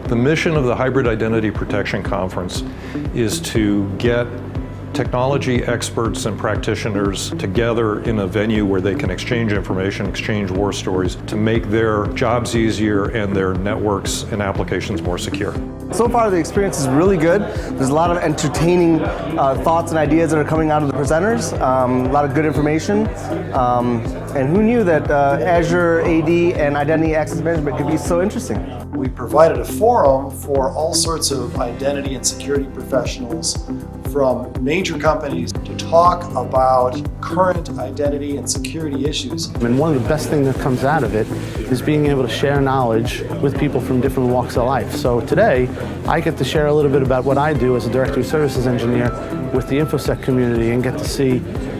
The mission of the Hybrid Identity Protection Conference is to get technology experts and practitioners together in a venue where they can exchange information, exchange war stories to make their jobs easier and their networks and applications more secure. So far the experience is really good. There's a lot of entertaining thoughts and ideas that are coming out of the presenters, a lot of good information. And who knew that Azure AD and Identity Access Management could be so interesting? We provided a forum for all sorts of identity and security professionals from major companies to talk about current identity and security issues. And one of the best things that comes out of it is being able to share knowledge with people from different walks of life. So today, I get to share a little bit about what I do as a directory services engineer with the InfoSec community and get to see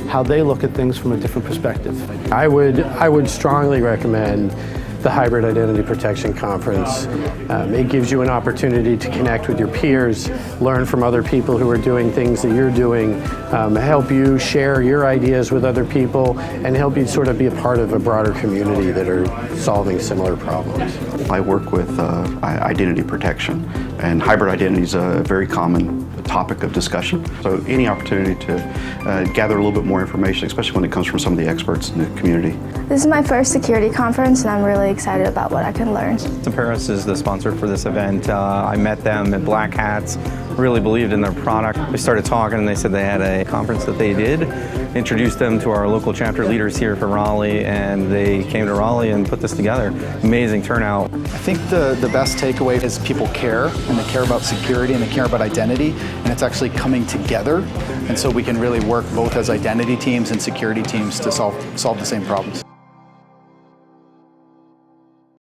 how they look at things from a different perspective. I would strongly recommend the Hybrid Identity Protection Conference. It gives you an opportunity to connect with your peers, learn from other people who are doing things that you're doing, help you share your ideas with other people, and help you sort of be a part of a broader community that are solving similar problems. I work with identity protection, and hybrid identity is a very common topic of discussion. So any opportunity to gather a little bit more information, especially when it comes from some of the experts in the community. This is my first security conference and I'm really excited about what I can learn. Semperis is the sponsor for this event. I met them at Black Hats, really believed in their product. We started talking and they said they had a conference that they did, introduced them to our local chapter leaders here for Raleigh, and they came to Raleigh and put this together. Amazing turnout. I think the best takeaway is people care, and they care about security and they care about identity, and it's actually coming together. And so we can really work both as identity teams and security teams to solve the same problems.